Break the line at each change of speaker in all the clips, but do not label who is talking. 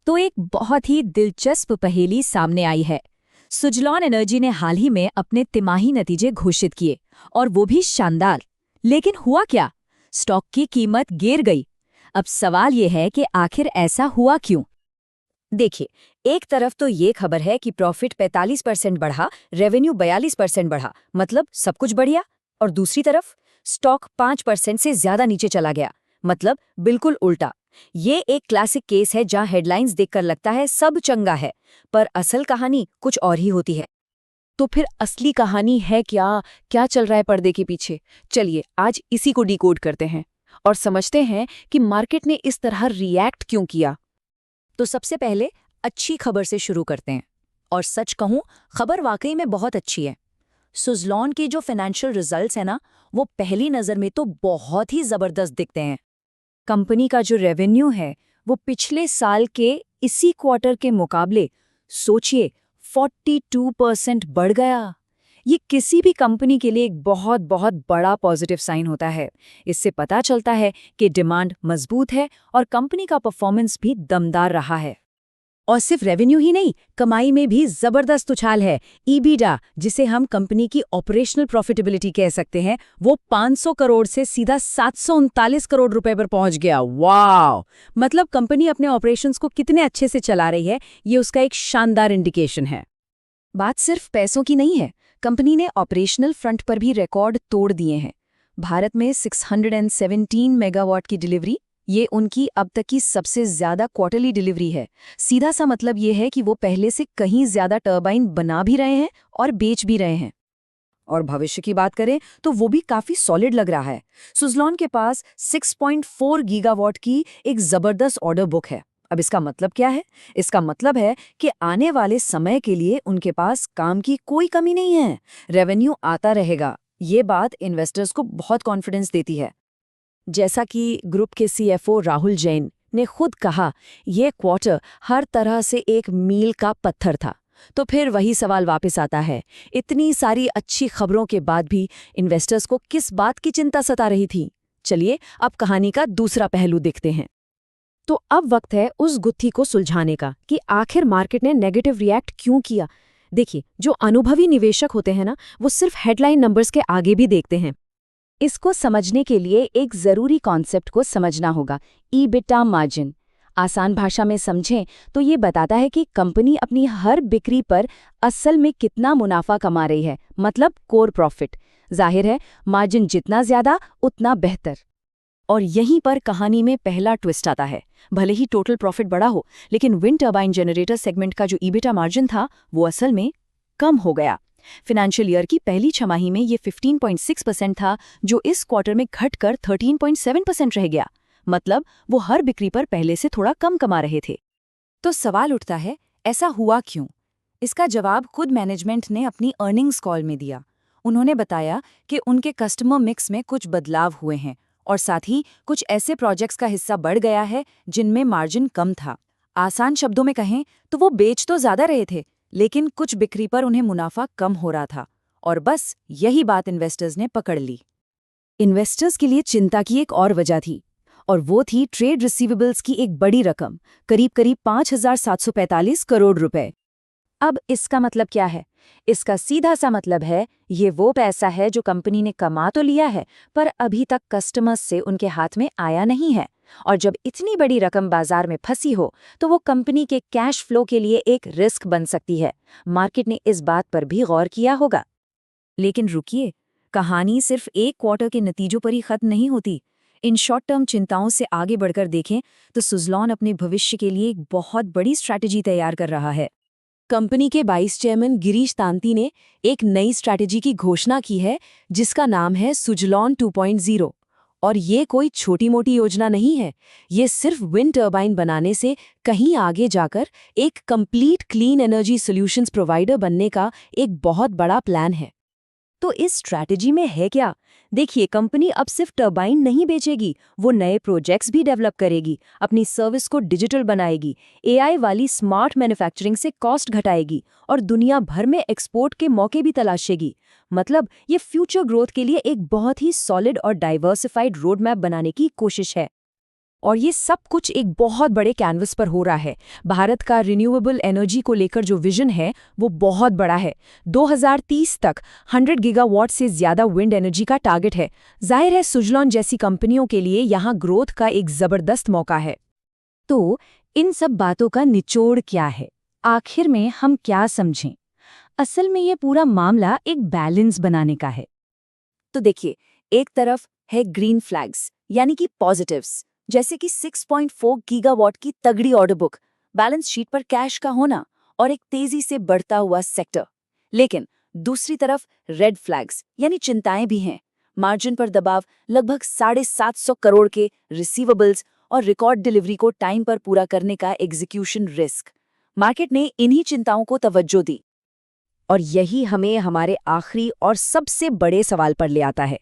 तो एक बहुत ही दिलचस्प पहेली सामने आई है। सुजलॉन एनर्जी ने हाल ही में अपने तिमाही नतीजे घोषित किए और वो भी शानदार। लेकिन हुआ क्या? स्टॉक की कीमत गिर गई। अब सवाल ये है कि आखिर ऐसा हुआ क्यों? देखिए, एक तरफ तो ये खबर है कि प्रॉफिट 45% बढ़ा, रेवेन्यू 42% बढ़ा, मतलब सब कुछ बढ़िया। और दूसरी तरफ स्टॉक 5% से ज्यादा नीचे चला गया, मतलब बिल्कुल उल्टा। ये एक क्लासिक केस है जहां हेडलाइंस देखकर लगता है सब चंगा है, पर असल कहानी कुछ और ही होती है।
तो फिर असली कहानी है क्या? क्या चल रहा है पर्दे के पीछे? चलिए आज इसी को डिकोड करते हैं और समझते हैं कि मार्केट ने इस तरह रिएक्ट क्यों किया।
तो सबसे पहले अच्छी खबर से शुरू करते हैं। और सच कहूं, खबर वाकई में बहुत अच्छी है। सुजलॉन के जो फाइनेंशियल रिजल्ट्स हैं ना, वो पहली नज़र में तो बहुत ही ज़बरदस्त दिखते हैं। कंपनी का जो रेवेन्यू है, वो पिछले साल के इसी क्वार्टर के मुकाबले सोचिए 42% बढ़ गया। ये किसी भी कंपनी के लिए एक बहुत बहुत बड़ा पॉजिटिव साइन होता है। इससे पता चलता है कि डिमांड मजबूत है और कंपनी का परफॉर्मेंस भी दमदार रहा है। और सिर्फ रेवेन्यू ही नहीं, कमाई में भी जबरदस्त उछाल है। ईबीडा, जिसे हम कंपनी की ऑपरेशनल प्रॉफिटेबिलिटी कह सकते हैं, वो 500 करोड़ से सीधा 739 करोड़ रुपए पर पहुंच गया। वाह! मतलब कंपनी अपने ऑपरेशंस को कितने अच्छे से चला रही है, ये उसका एक शानदार इंडिकेशन है। बात सिर्फ पैसों की नहीं है, कंपनी ने ऑपरेशनल फ्रंट पर भी रिकॉर्ड तोड़ दिए हैं। भारत में 617 मेगावाट की डिलीवरी, ये उनकी अब तक की सबसे ज्यादा क्वार्टरली डिलीवरी है। सीधा सा मतलब ये है कि वो पहले से कहीं ज्यादा टर्बाइन बना भी रहे हैं और बेच भी रहे हैं। और भविष्य की बात करें तो वो भी काफी सॉलिड लग रहा है। सुजलॉन के पास 6.4 गीगावाट की एक जबरदस्त ऑर्डर बुक है। अब इसका मतलब क्या है? इसका मतलब है कि आने वाले समय के लिए उनके पास काम की कोई कमी नहीं है। रेवेन्यू आता रहेगा। ये बात इन्वेस्टर्स को बहुत कॉन्फिडेंस देती है। जैसा कि ग्रुप के सीएफओ राहुल जैन ने खुद कहा, ये क्वार्टर हर तरह से एक मील का पत्थर था। तो फिर वही सवाल वापस आता है, इतनी सारी अच्छी खबरों के बाद भी इन्वेस्टर्स को किस बात की चिंता सता रही थी? चलिए अब कहानी का दूसरा पहलू देखते हैं। तो अब वक्त है उस गुत्थी को सुलझाने का कि आखिर मार्केट ने नेगेटिव रिएक्ट क्यों किया। देखिए, जो अनुभवी निवेशक होते हैं ना, वो सिर्फ हेडलाइन नंबर्स के आगे भी देखते हैं। इसको समझने के लिए एक जरूरी कॉन्सेप्ट को समझना होगा, ईबिटा मार्जिन। आसान भाषा में समझें तो ये बताता है कि कंपनी अपनी हर बिक्री पर असल में कितना मुनाफा कमा रही है, मतलब कोर प्रॉफिट। जाहिर है, मार्जिन जितना ज्यादा उतना बेहतर। और यहीं पर कहानी में पहला ट्विस्ट आता है। भले ही टोटल प्रॉफिट बड़ा हो, लेकिन विंड टर्बाइन जनरेटर सेगमेंट का जो ईबिटा मार्जिन था, वो असल में कम हो गया। फिनेंशियल ईयर की पहली छमाही में ये 15.6% था, जो इस क्वार्टर में घटकर 13.7% रह गया। मतलब वो हर बिक्री पर पहले से थोड़ा कम कमा रहे थे। तो सवाल उठता है, ऐसा हुआ क्यों? इसका जवाब खुद मैनेजमेंट ने अपनी अर्निंग्स कॉल में दिया। उन्होंने बताया कि उनके कस्टमर मिक्स में कुछ बदलाव हुए हैं और साथ ही कुछ ऐसे प्रोजेक्ट्स का हिस्सा बढ़ गया है जिनमें मार्जिन कम था। आसान शब्दों में कहें तो वो बेच तो ज्यादा रहे थे, लेकिन कुछ बिक्री पर उन्हें मुनाफा कम हो रहा था। और बस यही बात इन्वेस्टर्स ने पकड़ ली। इन्वेस्टर्स के लिए चिंता की एक और वजह थी, और वो थी ट्रेड रिसीवेबल्स की एक बड़ी रकम, करीब करीब 5,745 करोड़ रुपए। अब इसका मतलब क्या है? इसका सीधा सा मतलब है, ये वो पैसा है जो कंपनी ने कमा तो लिया है, पर अभी तक कस्टमर्स से उनके हाथ में आया नहीं है। और जब इतनी बड़ी रकम बाजार में फंसी हो, तो वो कंपनी के कैश फ्लो के लिए एक रिस्क बन सकती है। मार्केट ने इस बात पर भी गौर किया होगा। लेकिन रुकिए, कहानी सिर्फ एक क्वार्टर के नतीजों पर ही खत्म नहीं होती। इन शॉर्ट टर्म चिंताओं से आगे बढ़कर देखें तो सुजलॉन अपने भविष्य के लिए एक बहुत बड़ी स्ट्रैटेजी तैयार कर रहा है। कंपनी के वाइस चेयरमैन गिरीश तांती ने एक नई स्ट्रैटेजी की घोषणा की है, जिसका नाम है सुजलॉन 2.0। और ये कोई छोटी मोटी योजना नहीं है। ये सिर्फ विंड टर्बाइन बनाने से कहीं आगे जाकर एक complete clean energy solutions provider बनने का एक बहुत बड़ा प्लान है। तो इस स्ट्रैटेजी में है क्या? देखिए, कंपनी अब सिर्फ टर्बाइन नहीं बेचेगी, वो नए प्रोजेक्ट्स भी डेवलप करेगी, अपनी सर्विस को डिजिटल बनाएगी, एआई वाली स्मार्ट मैन्युफैक्चरिंग से कॉस्ट घटाएगी और दुनिया भर में एक्सपोर्ट के मौके भी तलाशेगी। मतलब ये फ्यूचर ग्रोथ के लिए एक बहुत ही सॉलिड और डाइवर्सिफाइड रोड मैप बनाने की कोशिश है।
और ये सब कुछ एक बहुत बड़े कैनवस पर हो रहा है। भारत का रिन्यूएबल एनर्जी को लेकर जो विजन है वो बहुत बड़ा है। 2030 तक 100 गीगावाट से ज्यादा विंड एनर्जी का टारगेट है। जाहिर है सुजलॉन जैसी कंपनियों के लिए यहाँ ग्रोथ का एक जबरदस्त मौका है।
तो इन सब बातों का निचोड़ क्या है? आखिर में हम क्या समझें? असल में ये पूरा मामला एक बैलेंस बनाने का है। तो देखिए, एक तरफ है ग्रीन फ्लैग्स यानी कि पॉजिटिव्स, जैसे कि 6.4 गीगावाट की तगड़ी ऑर्डर बुक, बैलेंस शीट पर कैश का होना और एक तेजी से बढ़ता हुआ सेक्टर। लेकिन दूसरी तरफ रेड फ्लैग्स यानी चिंताएं भी हैं। मार्जिन पर दबाव, लगभग 750 करोड़ के रिसीवेबल्स और रिकॉर्ड डिलीवरी को टाइम पर पूरा करने का एग्जीक्यूशन रिस्क। मार्केट ने इन्हीं चिंताओं को तवज्जो दी।
और यही हमें हमारे आखिरी और सबसे बड़े सवाल पर ले आता है।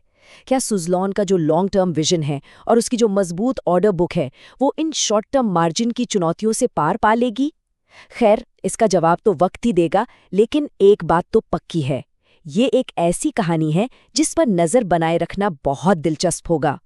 क्या सुजलॉन का जो लॉन्ग टर्म विजन है और उसकी जो मजबूत ऑर्डर बुक है वो इन शॉर्ट टर्म मार्जिन की चुनौतियों से पार पा लेगी? खैर, इसका जवाब तो वक्त ही देगा, लेकिन एक बात तो पक्की है, ये एक ऐसी कहानी है जिस पर नजर बनाए रखना बहुत दिलचस्प होगा।